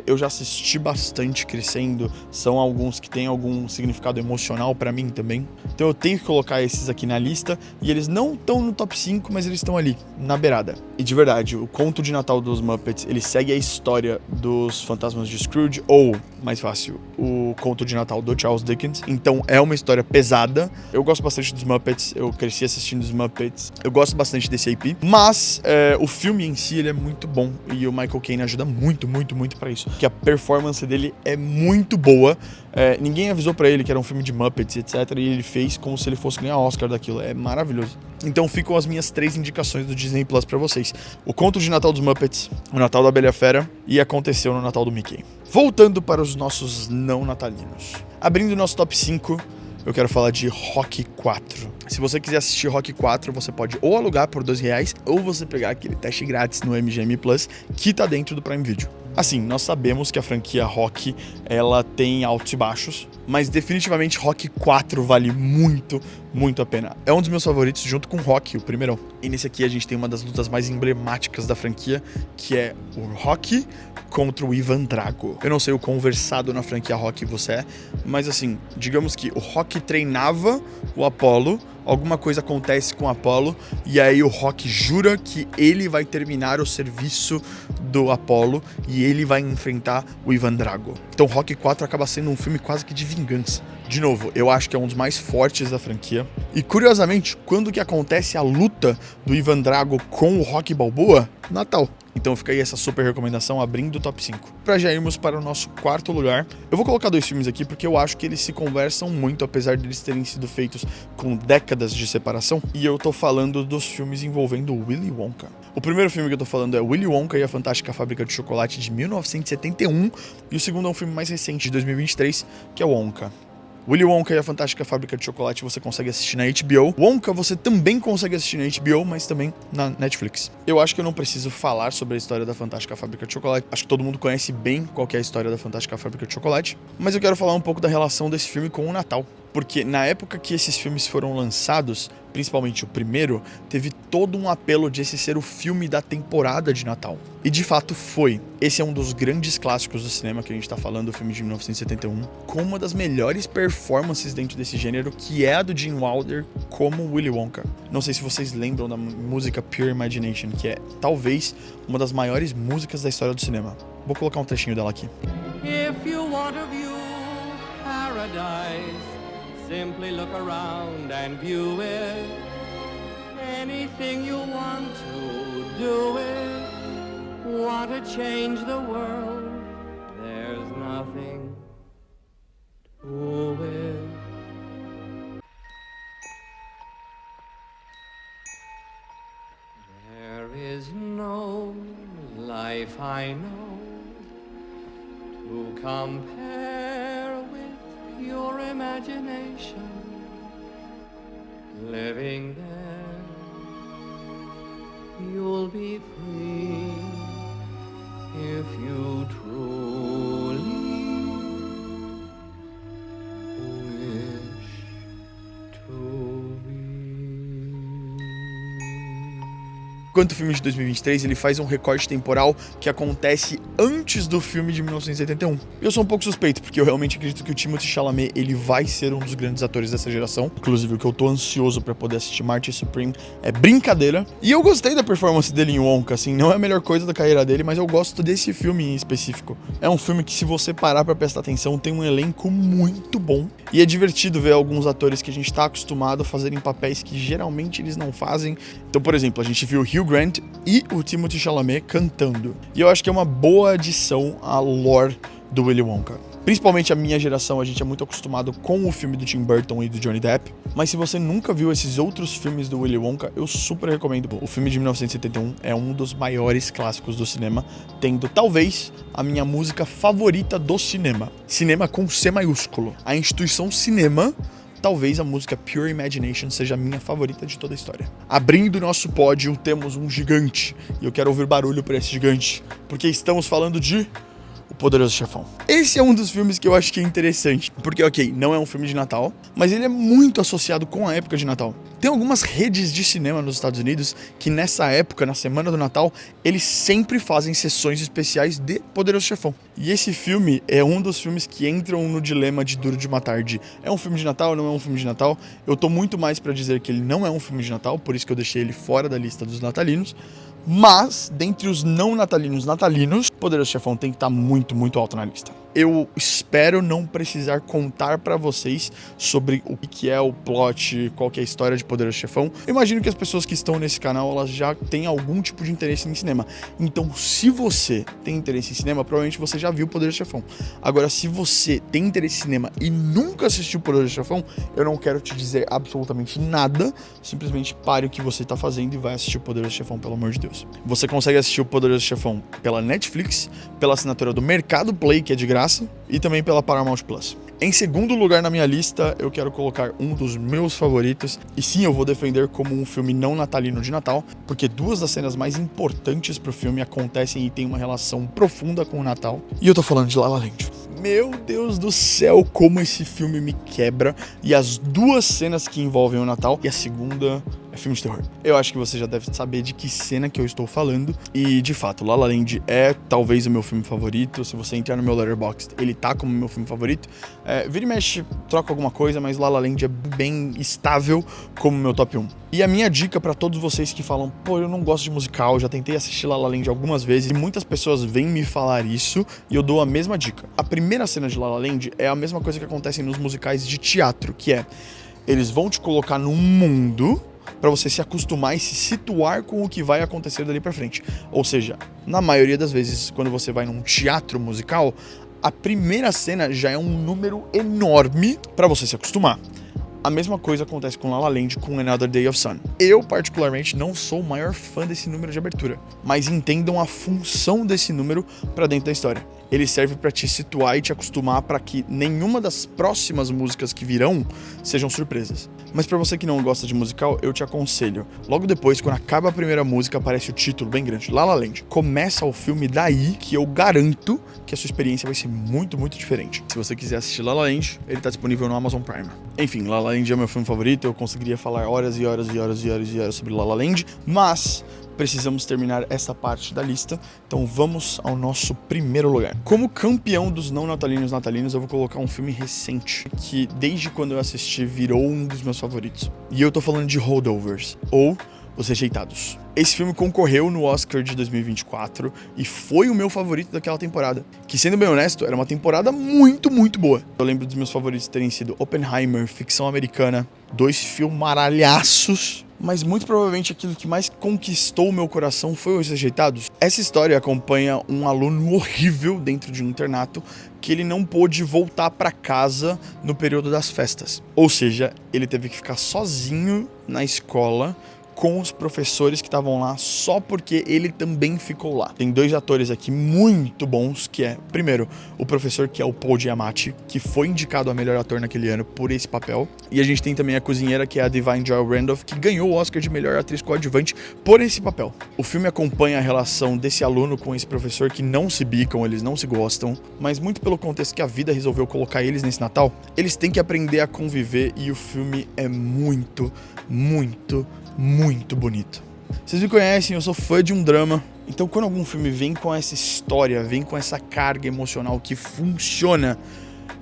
eu já assisti bastante crescendo, são alguns que têm algum significado emocional pra mim também. Então eu tenho que colocar esses aqui na lista e eles não estão no top 5, mas eles estão ali, na beirada. E de verdade, o Conto de Natal dos Muppets, ele segue a história dos Fantasmas de Scrooge, ou, mais fácil, o Conto de Natal do Charles Dickens. Então é uma história pesada. Eu gosto bastante dos Muppets, eu cresci assistindo os Muppets, eu gosto bastante desse IP, mas o filme em si, ele é muito bom e o Michael Caine ajuda muito pra isso, que a performance dele é muito boa. Ninguém avisou pra ele que era um filme de Muppets, etc, e ele fez como se ele fosse ganhar Oscar daquilo. É maravilhoso. Então ficam as minhas 3 indicações do Disney Plus pra vocês: o Conto de Natal dos Muppets, o Natal da Bela e a Fera e Aconteceu no Natal do Mickey. Voltando para os nossos não natalinos, abrindo o nosso top 5, eu quero falar de Rocky 4. Se você quiser assistir Rocky 4, você pode ou alugar por R$2, ou você pegar aquele teste grátis no MGM Plus, que tá dentro do Prime Video. Assim, nós sabemos que a franquia Rocky, ela tem altos e baixos, mas definitivamente Rocky 4 vale muito a pena. É um dos meus favoritos, junto com Rocky, o primeirão. E nesse aqui a gente tem uma das lutas mais emblemáticas da franquia, que é o Rocky contra o Ivan Drago. Eu não sei o quão versado na franquia Rocky você é, mas assim, digamos que o Rocky treinava o Apollo, alguma coisa acontece com o Apollo, e aí o Rocky jura que ele vai terminar o serviço do Apollo e ele vai enfrentar o Ivan Drago. Então Rocky 4 acaba sendo um filme quase que de vingança. De novo, eu acho que é um dos mais fortes da franquia. E curiosamente, quando que acontece a luta do Ivan Drago com o Rocky Balboa? Natal. Então fica aí essa super recomendação abrindo o top 5. Pra já irmos para o nosso quarto lugar, eu vou colocar 2 filmes aqui porque eu acho que eles se conversam muito, apesar de eles terem sido feitos com décadas de separação. E eu tô falando dos filmes envolvendo Willy Wonka. O primeiro filme que eu tô falando é Willy Wonka e a Fantástica Fábrica de Chocolate, de 1971. E o segundo é um filme mais recente, de 2023, que é Wonka. Willy Wonka e a Fantástica Fábrica de Chocolate você consegue assistir na HBO. Wonka você também consegue assistir na HBO, mas também na Netflix. Eu acho que eu não preciso falar sobre a história da Fantástica Fábrica de Chocolate. Acho que todo mundo conhece bem qual que é a história da Fantástica Fábrica de Chocolate. Mas eu quero falar um pouco da relação desse filme com o Natal. Porque na época que esses filmes foram lançados, principalmente o primeiro, teve todo um apelo de esse ser o filme da temporada de Natal. E de fato foi. Esse é um dos grandes clássicos do cinema que a gente tá falando, o filme de 1971, com uma das melhores performances dentro desse gênero, que é a do Gene Wilder como Willy Wonka. Não sei se vocês lembram da música Pure Imagination, que é talvez uma das maiores músicas da história do cinema. Vou colocar um trechinho dela aqui. If you want to view paradise, simply look around and view it. Anything you want to do it. Want to change the world, there's nothing to it. There is no life I know to compare with pure imagination. Living there, you'll be free if you truly wish to be. Enquanto o filme de 2023, ele faz um recorte temporal que acontece antes do filme de 1971. Eu sou um pouco suspeito, porque eu realmente acredito que o Timothée Chalamet, ele vai ser um dos grandes atores dessa geração. Inclusive, o que eu tô ansioso pra poder assistir Marty Supreme é brincadeira. E eu gostei da performance dele em Wonka, assim, não é a melhor coisa da carreira dele, mas eu gosto desse filme em específico. É um filme que, se você parar pra prestar atenção, tem um elenco muito bom. E é divertido ver alguns atores que a gente tá acostumado a fazerem papéis que geralmente eles não fazem. Então, por exemplo, a gente viu o Hugh Grant e o Timothée Chalamet cantando. E eu acho que é uma boa adição à lore do Willy Wonka. Principalmente a minha geração, a gente é muito acostumado com o filme do Tim Burton e do Johnny Depp. Mas se você nunca viu esses outros filmes do Willy Wonka, eu super recomendo. O filme de 1971 é um dos maiores clássicos do cinema, tendo talvez a minha música favorita do cinema. Cinema com C maiúsculo. A instituição cinema. Talvez a música Pure Imagination seja a minha favorita de toda a história. Abrindo o nosso pódio, temos um gigante. E eu quero ouvir barulho para esse gigante, porque estamos falando de O Poderoso Chefão. Esse é um dos filmes que eu acho que é interessante, porque, ok, não é um filme de Natal, mas ele é muito associado com a época de Natal. Tem algumas redes de cinema nos Estados Unidos que nessa época, na semana do Natal, eles sempre fazem sessões especiais de Poderoso Chefão. E esse filme é um dos filmes que entram no dilema de Duro de Matar, de é um filme de Natal ou não é um filme de Natal? Eu tô muito mais pra dizer que ele não é um filme de Natal, por isso que eu deixei ele fora da lista dos natalinos. Mas, dentre os não natalinos, Poderoso Chefão tem que estar muito, muito alto na lista. Eu espero não precisar contar pra vocês sobre o que é o plot, qual que é a história de Poderoso Chefão. Eu imagino que as pessoas que estão nesse canal, elas já têm algum tipo de interesse em cinema. Então, se você tem interesse em cinema, provavelmente você já viu Poderoso Chefão. Agora, se você tem interesse em cinema e nunca assistiu Poderoso Chefão, eu não quero te dizer absolutamente nada. Simplesmente pare o que você tá fazendo e vai assistir o Poderoso Chefão, pelo amor de Deus. Você consegue assistir o Poderoso Chefão pela Netflix, pela assinatura do Mercado Play, que é de graça, e também pela Paramount Plus. Em segundo lugar na minha lista, eu quero colocar um dos meus favoritos, e sim, eu vou defender como um filme não natalino de Natal, porque duas das cenas mais importantes pro filme acontecem e tem uma relação profunda com o Natal, e eu tô falando de La La Land. Meu Deus do céu, como esse filme me quebra, e as duas cenas que envolvem o Natal, e a segunda é filme de terror. Eu acho que você já deve saber de que cena que eu estou falando, e de fato, La La Land é talvez o meu filme favorito. Se você entrar no meu Letterboxd, ele tá como meu filme favorito. Vira e mexe, troca alguma coisa, mas La La Land é bem estável como meu top 1. E a minha dica pra todos vocês que falam, pô, eu não gosto de musical, já tentei assistir La La Land algumas vezes, e muitas pessoas vêm me falar isso, e eu dou a mesma dica. A primeira cena de La La Land é a mesma coisa que acontece nos musicais de teatro, que é, eles vão te colocar num mundo pra você se acostumar e se situar com o que vai acontecer dali pra frente. Ou seja, na maioria das vezes, quando você vai num teatro musical, a primeira cena já é um número enorme pra você se acostumar. A mesma coisa acontece com La La Land, com Another Day of Sun. Eu, particularmente, não sou o maior fã desse número de abertura, mas entendam a função desse número pra dentro da história. Ele serve pra te situar e te acostumar pra que nenhuma das próximas músicas que virão sejam surpresas. Mas pra você que não gosta de musical, eu te aconselho. Logo depois, quando acaba a primeira música, aparece o título bem grande, La La Land. Começa o filme daí, que eu garanto que a sua experiência vai ser muito, muito diferente. Se você quiser assistir La La Land, ele tá disponível no Amazon Prime. Enfim, La La Land é meu filme favorito, eu conseguiria falar horas e horas e horas e horas e horas sobre La La Land, mas precisamos terminar essa parte da lista, então vamos ao nosso primeiro lugar. Como campeão dos não natalinos, eu vou colocar um filme recente, que desde quando eu assisti virou um dos meus favoritos. E eu tô falando de Holdovers, ou Os Rejeitados. Esse filme concorreu no Oscar de 2024 e foi o meu favorito daquela temporada, que, sendo bem honesto, era uma temporada muito, muito boa. Eu lembro dos meus favoritos terem sido Oppenheimer, Ficção Americana, 2 filmaralhaços, mas muito provavelmente aquilo que mais conquistou o meu coração foi Os Rejeitados. Essa história acompanha um aluno horrível dentro de um internato que ele não pôde voltar para casa no período das festas. Ou seja, ele teve que ficar sozinho na escola com os professores que estavam lá só porque ele também ficou lá. Tem 2 atores aqui muito bons, que é, primeiro, o professor, que é o Paul Giamatti, que foi indicado a melhor ator naquele ano por esse papel. E a gente tem também a cozinheira, que é a Da'Vine Joy Randolph, que ganhou o Oscar de melhor atriz coadjuvante por esse papel. O filme acompanha a relação desse aluno com esse professor, que não se bicam, eles não se gostam, mas muito pelo contexto que a vida resolveu colocar eles nesse Natal, eles têm que aprender a conviver, e o filme é muito, muito, muito bonito. Vocês me conhecem, eu sou fã de um drama. Então quando algum filme vem com essa história, vem com essa carga emocional que funciona,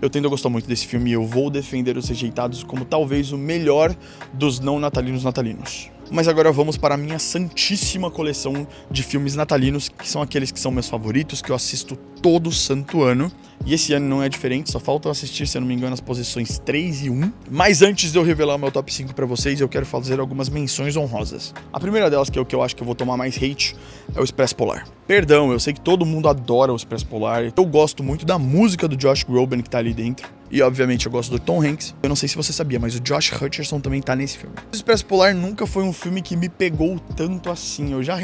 eu tendo a gostar muito desse filme e eu vou defender Os Rejeitados como talvez o melhor dos não natalinos. Mas agora vamos para a minha santíssima coleção de filmes natalinos, que são aqueles que são meus favoritos, que eu assisto todo santo ano. E esse ano não é diferente, só falta eu assistir, se eu não me engano, as posições 3 e 1. Mas antes de eu revelar o meu top 5 pra vocês, eu quero fazer algumas menções honrosas. A primeira delas, que é o que eu acho que eu vou tomar mais hate, é o Expresso Polar. Perdão, eu sei que todo mundo adora o Expresso Polar. Eu gosto muito da música do Josh Groban que tá ali dentro. E obviamente eu gosto do Tom Hanks. Eu não sei se você sabia, mas o Josh Hutcherson também tá nesse filme. O Expresso Polar nunca foi um filme que me pegou tanto assim. Eu já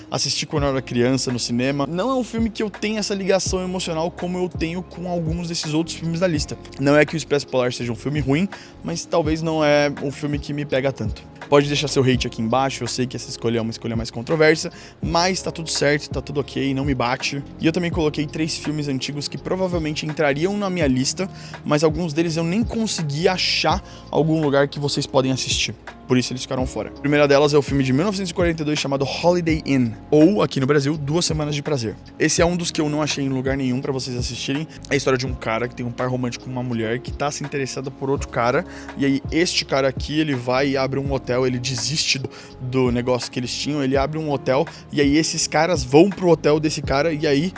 assisti quando eu era criança no cinema. Não é um filme que eu tenho essa ligação emocional como eu tenho com alguns desses outros filmes da lista. Não é que o Expresso Polar seja um filme ruim, mas talvez não é um filme que me pega tanto. Pode deixar seu hate aqui embaixo, eu sei que essa escolha é uma escolha mais controversa, mas tá tudo certo, tá tudo ok, não me bate. E eu também coloquei 3 filmes antigos que provavelmente entrariam na minha lista, mas alguns deles eu nem consegui achar algum lugar que vocês podem assistir. Por isso eles ficaram fora. A primeira delas é o filme de 1942 chamado Holiday Inn, ou, aqui no Brasil, 2 Semanas de Prazer. Esse é um dos que eu não achei em lugar nenhum pra vocês assistirem. É a história de um cara que tem um par romântico com uma mulher que tá se interessada por outro cara, e aí este cara aqui, ele vai e abre um hotel, ele desiste do negócio que eles tinham, ele abre um hotel, e aí esses caras vão pro hotel desse cara, e aí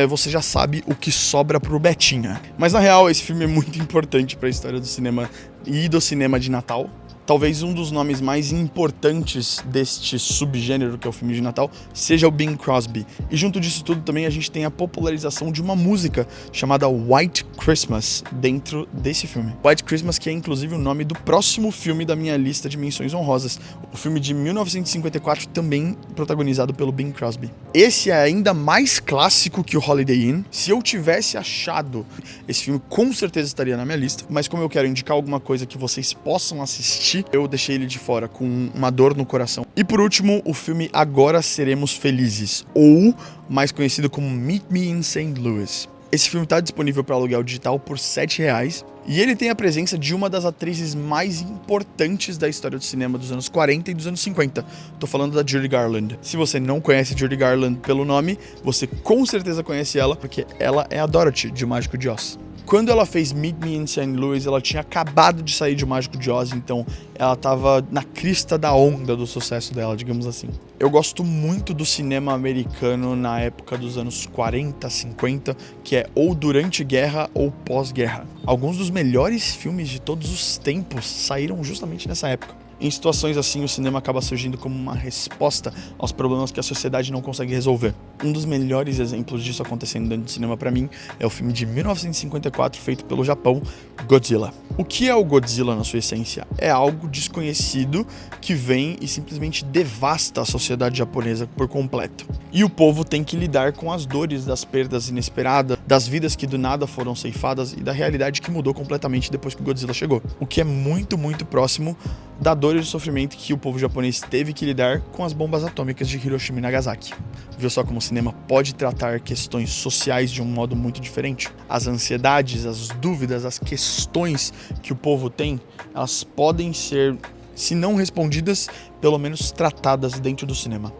você já sabe o que sobra pro Betinha. Mas na real, esse filme é muito importante pra história do cinema e do cinema de Natal. Talvez um dos nomes mais importantes deste subgênero, que é o filme de Natal, seja o Bing Crosby. E junto disso tudo também a gente tem a popularização de uma música chamada White Christmas dentro desse filme. White Christmas, que é inclusive o nome do próximo filme da minha lista de menções honrosas. O filme de 1954, também protagonizado pelo Bing Crosby. Esse é ainda mais clássico que o Holiday Inn. Se eu tivesse achado, esse filme com certeza estaria na minha lista. Mas como eu quero indicar alguma coisa que vocês possam assistir, eu deixei ele de fora com uma dor no coração. E por último, o filme Agora Seremos Felizes, ou mais conhecido como Meet Me in St. Louis. Esse filme está disponível para aluguel digital por R$7 e ele tem a presença de uma das atrizes mais importantes da história do cinema dos anos 40 e dos anos 50. Tô falando da Judy Garland. Se você não conhece Judy Garland pelo nome, você com certeza conhece ela, porque ela é a Dorothy de O Mágico de Oz. Quando ela fez Meet Me in St. Louis, ela tinha acabado de sair de O Mágico de Oz, então ela tava na crista da onda do sucesso dela, digamos assim. Eu gosto muito do cinema americano na época dos anos 40, 50, que é ou durante guerra ou pós-guerra. Alguns dos melhores filmes de todos os tempos saíram justamente nessa época. Em situações assim, o cinema acaba surgindo como uma resposta aos problemas que a sociedade não consegue resolver. Um dos melhores exemplos disso acontecendo dentro do cinema pra mim é o filme de 1954 feito pelo Japão, Godzilla. O que é o Godzilla na sua essência? É algo desconhecido que vem e simplesmente devasta a sociedade japonesa por completo. E o povo tem que lidar com as dores das perdas inesperadas, das vidas que do nada foram ceifadas e da realidade que mudou completamente depois que o Godzilla chegou. O que é muito, muito próximo da dor e do sofrimento que o povo japonês teve que lidar com as bombas atômicas de Hiroshima e Nagasaki. Viu só como o cinema pode tratar questões sociais de um modo muito diferente? As ansiedades, as dúvidas, as questões que o povo tem, elas podem ser, se não respondidas, pelo menos tratadas dentro do cinema.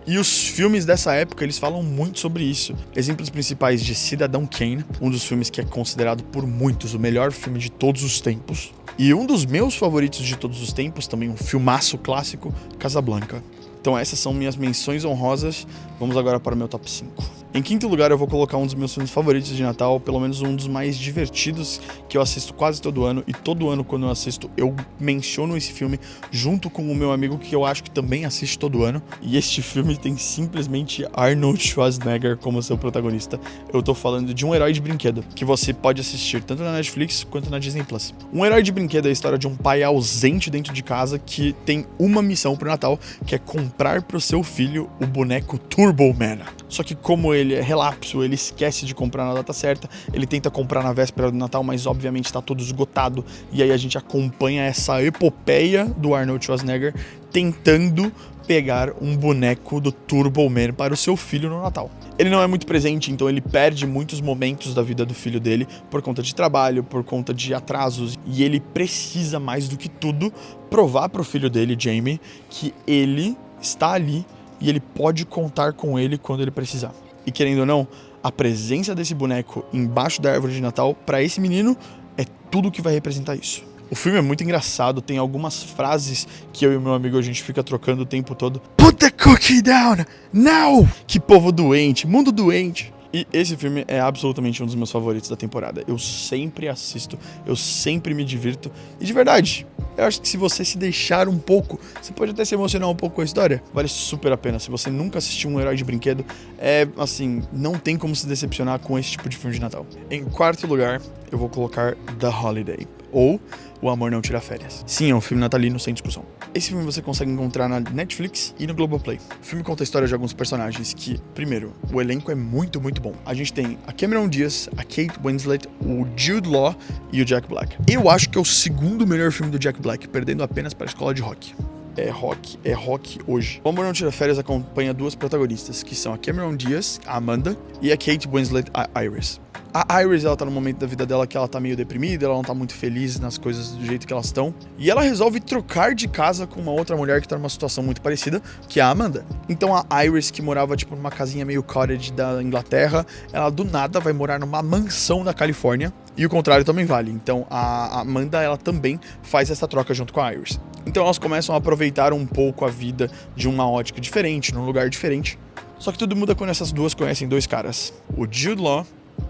E os filmes dessa época, eles falam muito sobre isso. Exemplos principais de Cidadão Kane, um dos filmes que é considerado por muitos o melhor filme de todos os tempos. E um dos meus favoritos de todos os tempos, também um filmaço clássico, Casablanca. Então essas são minhas menções honrosas. Vamos agora para o meu top 5. Em quinto lugar, eu vou colocar um dos meus filmes favoritos de Natal, pelo menos um dos mais divertidos que eu assisto quase todo ano. E todo ano, quando eu assisto, eu menciono esse filme junto com o meu amigo, que eu acho que também assiste todo ano. E este filme tem simplesmente Arnold Schwarzenegger como seu protagonista. Eu tô falando de Um Herói de Brinquedo, que você pode assistir tanto na Netflix quanto na Disney+. Um Herói de Brinquedo é a história de um pai ausente dentro de casa que tem uma missão pro Natal, que é comprar pro seu filho o boneco Turbo Man. Só que como ele é relapso, ele esquece de comprar na data certa, ele tenta comprar na véspera do Natal, mas obviamente tá todo esgotado, e aí a gente acompanha essa epopeia do Arnold Schwarzenegger tentando pegar um boneco do Turbo Man para o seu filho no Natal. Ele não é muito presente, então ele perde muitos momentos da vida do filho dele por conta de trabalho, por conta de atrasos, e ele precisa mais do que tudo provar pro filho dele, Jamie, que ele está ali e ele pode contar com ele quando ele precisar. E querendo ou não, a presença desse boneco embaixo da árvore de Natal, para esse menino, é tudo que vai representar isso. O filme é muito engraçado, tem algumas frases que eu e meu amigo a gente fica trocando o tempo todo. Put the cookie down, now! Que povo doente, mundo doente. E esse filme é absolutamente um dos meus favoritos da temporada. Eu sempre assisto, eu sempre me divirto. E de verdade, eu acho que se você se deixar um pouco, você pode até se emocionar um pouco com a história. Vale super a pena. Se você nunca assistiu um herói de brinquedo, não tem como se decepcionar com esse tipo de filme de Natal. Em quarto lugar, eu vou colocar The Holiday, ou O Amor Não Tira Férias. Sim, é um filme natalino sem discussão. Esse filme você consegue encontrar na Netflix e no Globoplay. O filme conta a história de alguns personagens que, primeiro, o elenco é muito, muito bom. A gente tem a Cameron Diaz, a Kate Winslet, o Jude Law e o Jack Black. Eu acho que é o segundo melhor filme do Jack Black, perdendo apenas para a Escola de Rock. É rock hoje. O Amor Não Tira Férias acompanha duas protagonistas, que são a Cameron Diaz, a Amanda, e a Kate Winslet, a Iris. A Iris, ela tá num momento da vida dela que ela tá meio deprimida, ela não tá muito feliz nas coisas do jeito que elas estão. E ela resolve trocar de casa com uma outra mulher que tá numa situação muito parecida, que é a Amanda. Então a Iris, que morava tipo numa casinha meio cottage da Inglaterra, ela do nada vai morar numa mansão da Califórnia. E o contrário também vale. Então a Amanda, ela também faz essa troca junto com a Iris. Então elas começam a aproveitar um pouco a vida de uma ótica diferente, num lugar diferente. Só que tudo muda quando essas duas conhecem dois caras, o Jude Law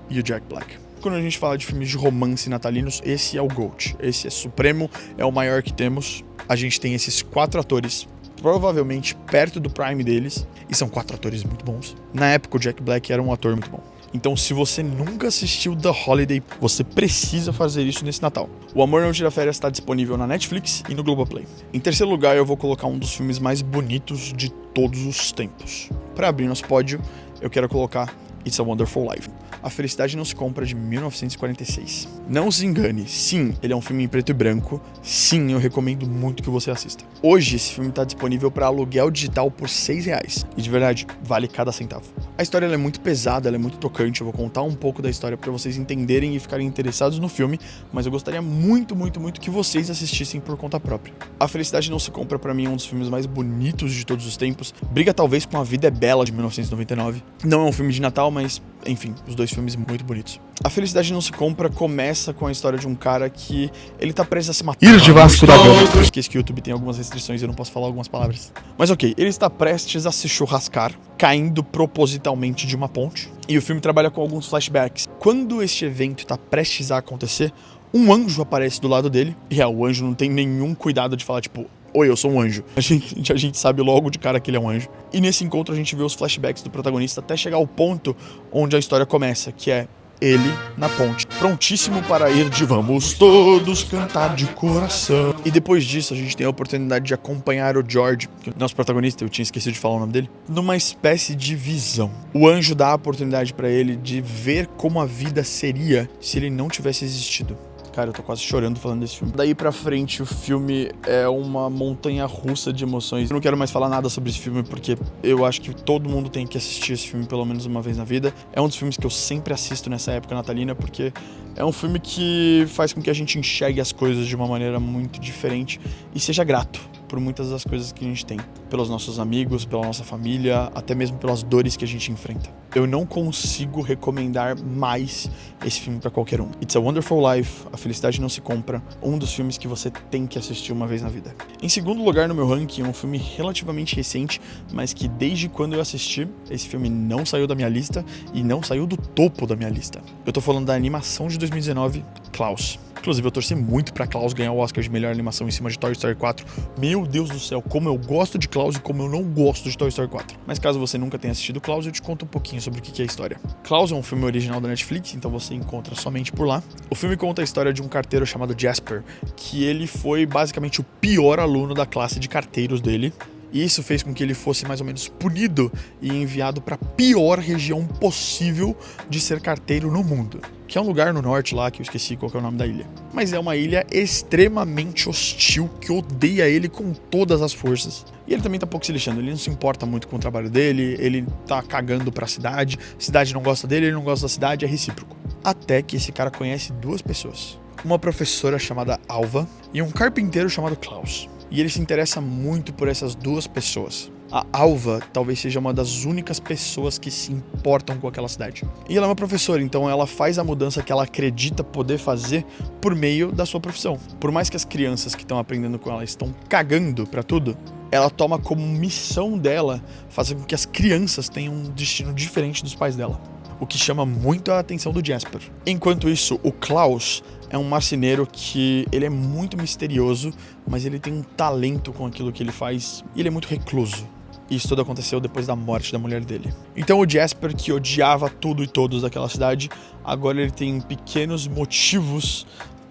e o Jack Black. Quando a gente fala de filmes de romance natalinos, esse é o GOAT. Esse é supremo, é o maior que temos. A gente tem esses 4 atores, provavelmente perto do prime deles, e são 4 atores muito bons. Na época, o Jack Black era um ator muito bom. Então, se você nunca assistiu The Holiday, você precisa fazer isso nesse Natal. O Amor Não Tira Férias está disponível na Netflix e no Globoplay. Em terceiro lugar, eu vou colocar um dos filmes mais bonitos de todos os tempos. Para abrir nosso pódio, eu quero colocar It's a Wonderful Life. A Felicidade Não Se Compra, de 1946. Não se engane, sim, ele é um filme em preto e branco. Sim, eu recomendo muito que você assista. Hoje, esse filme está disponível para aluguel digital por R$6. E de verdade, vale cada centavo. A história ela é muito pesada, ela é muito tocante. Eu vou contar um pouco da história para vocês entenderem e ficarem interessados no filme, mas eu gostaria muito, muito, muito que vocês assistissem por conta própria. A Felicidade Não Se Compra, para mim, é um dos filmes mais bonitos de todos os tempos. Briga talvez com A Vida é Bela, de 1999. Não é um filme de Natal, mas, enfim, os dois filmes muito bonitos. A Felicidade Não Se Compra começa com a história de um cara que ele tá prestes a se matar. Ir de Vasco da Gama. Eu esqueci que o YouTube tem algumas restrições e eu não posso falar algumas palavras. Mas ok, ele está prestes a se churrascar, caindo propositalmente de uma ponte. E o filme trabalha com alguns flashbacks. Quando este evento está prestes a acontecer, um anjo aparece do lado dele. E o anjo não tem nenhum cuidado de falar, tipo, oi, eu sou um anjo. A gente sabe logo de cara que ele é um anjo. E nesse encontro a gente vê os flashbacks do protagonista até chegar ao ponto onde a história começa, que é ele na ponte, prontíssimo para ir de vamos todos cantar de coração. E depois disso a gente tem a oportunidade de acompanhar o George, que é o nosso protagonista, eu tinha esquecido de falar o nome dele, numa espécie de visão. O anjo dá a oportunidade para ele de ver como a vida seria se ele não tivesse existido. Cara, eu tô quase chorando falando desse filme. Daí pra frente, o filme é uma montanha russa de emoções. Eu não quero mais falar nada sobre esse filme, porque eu acho que todo mundo tem que assistir esse filme pelo menos uma vez na vida. É um dos filmes que eu sempre assisto nessa época natalina, porque é um filme que faz com que a gente enxergue as coisas de uma maneira muito diferente e seja grato por muitas das coisas que a gente tem. Pelos nossos amigos, pela nossa família, até mesmo pelas dores que a gente enfrenta. Eu não consigo recomendar mais esse filme pra qualquer um. It's a Wonderful Life, A Felicidade Não Se Compra, um dos filmes que você tem que assistir uma vez na vida. Em segundo lugar no meu ranking, é um filme relativamente recente, mas que desde quando eu assisti, esse filme não saiu da minha lista e não saiu do topo da minha lista. Eu tô falando da animação de 2019, Klaus. Inclusive, eu torci muito pra Klaus ganhar o Oscar de melhor animação em cima de Toy Story 4. Meu Deus do céu, como eu gosto de Klaus e como eu não gosto de Toy Story 4. Mas caso você nunca tenha assistido Klaus, eu te conto um pouquinho sobre o que é a história. Klaus é um filme original da Netflix, então você encontra somente por lá. O filme conta a história de um carteiro chamado Jasper, que ele foi basicamente o pior aluno da classe de carteiros dele. E isso fez com que ele fosse mais ou menos punido e enviado para a pior região possível de ser carteiro no mundo. Que é um lugar no norte lá, que eu esqueci qual que é o nome da ilha. Mas é uma ilha extremamente hostil, que odeia ele com todas as forças. E ele também tá pouco se lixando, ele não se importa muito com o trabalho dele, ele tá cagando pra cidade, a cidade não gosta dele, ele não gosta da cidade, é recíproco. Até que esse cara conhece duas pessoas. Uma professora chamada Alva e um carpinteiro chamado Klaus. E ele se interessa muito por essas duas pessoas. A Alva talvez seja uma das únicas pessoas que se importam com aquela cidade. E ela é uma professora, então ela faz a mudança que ela acredita poder fazer por meio da sua profissão. Por mais que as crianças que estão aprendendo com ela estão cagando pra tudo, ela toma como missão dela fazer com que as crianças tenham um destino diferente dos pais dela. O que chama muito a atenção do Jasper. Enquanto isso, o Klaus é um marceneiro que ele é muito misterioso, mas ele tem um talento com aquilo que ele faz e ele é muito recluso. Isso tudo aconteceu depois da morte da mulher dele. Então o Jasper, que odiava tudo e todos daquela cidade, agora ele tem pequenos motivos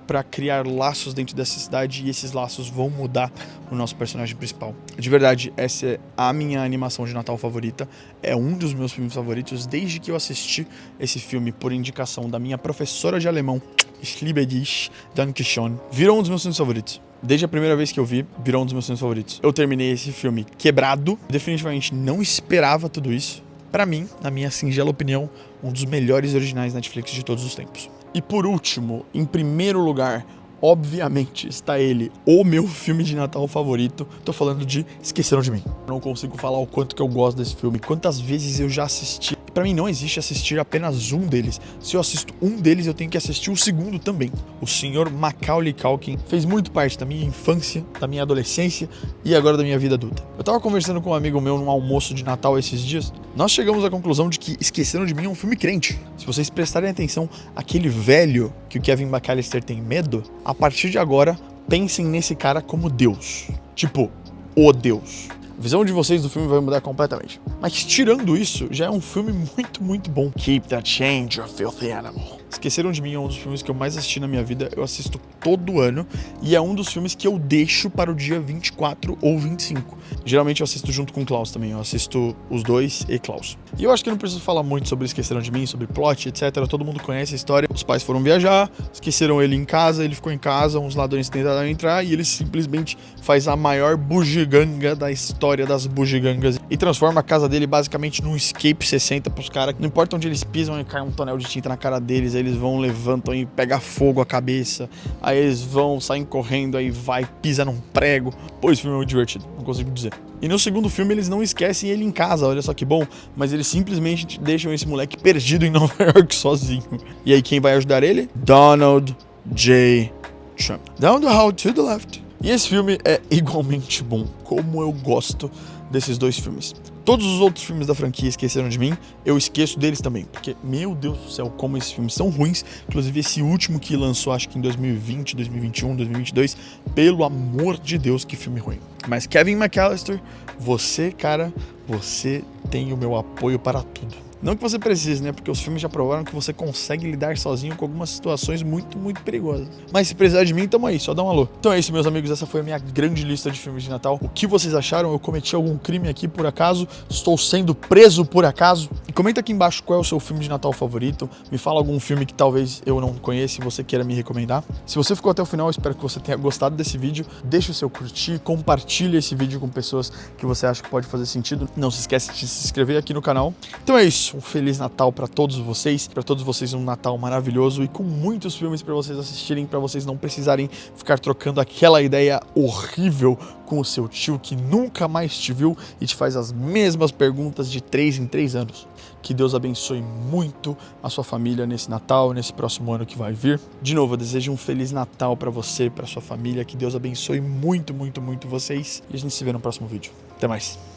para criar laços dentro dessa cidade e esses laços vão mudar o nosso personagem principal. De verdade, essa é a minha animação de Natal favorita, é um dos meus filmes favoritos desde que eu assisti esse filme por indicação da minha professora de alemão, Ich liebe dich, danke schön. Virou um dos meus filmes favoritos. Desde a primeira vez que eu vi, virou um dos meus filmes favoritos. Eu terminei esse filme quebrado, definitivamente não esperava tudo isso. Pra mim, na minha singela opinião, um dos melhores originais Netflix de todos os tempos. E por último, em primeiro lugar, obviamente está ele, o meu filme de Natal favorito. Tô falando de Esqueceram de Mim. Eu não consigo falar o quanto que eu gosto desse filme, quantas vezes eu já assisti. Pra mim não existe assistir apenas um deles. Se eu assisto um deles, eu tenho que assistir o segundo também. O Sr. Macaulay Culkin fez muito parte da minha infância, da minha adolescência e agora da minha vida adulta. Eu tava conversando com um amigo meu num almoço de Natal esses dias. Nós chegamos à conclusão de que Esqueceram de Mim é um filme crente. Se vocês prestarem atenção, aquele velho que o Kevin McAllister tem medo, a partir de agora, pensem nesse cara como Deus. Tipo, o Deus. A visão de vocês do filme vai mudar completamente. Mas tirando isso, já é um filme muito, muito bom. Keep the change, you filthy animal. Esqueceram de Mim é um dos filmes que eu mais assisti na minha vida. Eu assisto todo ano. E é um dos filmes que eu deixo para o dia 24 ou 25. Geralmente eu assisto junto com o Klaus também. Eu assisto os dois e Klaus. E eu acho que eu não preciso falar muito sobre Esqueceram de Mim, sobre plot, etc. Todo mundo conhece a história. Os pais foram viajar, esqueceram ele em casa, ele ficou em casa, uns ladrões tentaram entrar e ele simplesmente faz a maior bugiganga da história das bugigangas e transforma a casa dele basicamente num escape 60 pros caras. Não importa onde eles pisam, cai um tonel de tinta na cara deles, aí eles vão, levantam e pega fogo a cabeça, aí eles vão, saem correndo, aí vai, pisa num prego. Pô, esse filme é muito divertido, não consigo dizer. E no segundo filme eles não esquecem ele em casa, olha só que bom, mas eles simplesmente deixam esse moleque perdido em Nova York sozinho. E aí quem vai ajudar ele? Donald J. Trump. Down the hall to the left. E esse filme é igualmente bom, como eu gosto desses dois filmes. Todos os outros filmes da franquia Esqueceram de Mim, eu esqueço deles também, porque, meu Deus do céu, como esses filmes são ruins. Inclusive esse último que lançou, acho que em 2020, 2021, 2022, pelo amor de Deus, que filme ruim. Mas Kevin McAllister, você, cara, você tem o meu apoio para tudo. Não que você precise, né? Porque os filmes já provaram que você consegue lidar sozinho com algumas situações muito, muito perigosas. Mas se precisar de mim, tamo aí, só dá um alô. Então é isso, meus amigos, essa foi a minha grande lista de filmes de Natal. O que vocês acharam? Eu cometi algum crime aqui por acaso? Estou sendo preso por acaso? E comenta aqui embaixo qual é o seu filme de Natal favorito. Me fala algum filme que talvez eu não conheça e você queira me recomendar. Se você ficou até o final, eu espero que você tenha gostado desse vídeo. Deixa o seu curtir, compartilha esse vídeo com pessoas que você acha que pode fazer sentido. Não se esquece de se inscrever aqui no canal. Então é isso. Um Feliz Natal para todos vocês um Natal maravilhoso e com muitos filmes para vocês assistirem, para vocês não precisarem ficar trocando aquela ideia horrível com o seu tio que nunca mais te viu e te faz as mesmas perguntas de 3 em 3 anos. Que Deus abençoe muito a sua família nesse Natal, nesse próximo ano que vai vir. De novo, eu desejo um Feliz Natal para você, para sua família. Que Deus abençoe muito, muito, muito vocês. E a gente se vê no próximo vídeo. Até mais.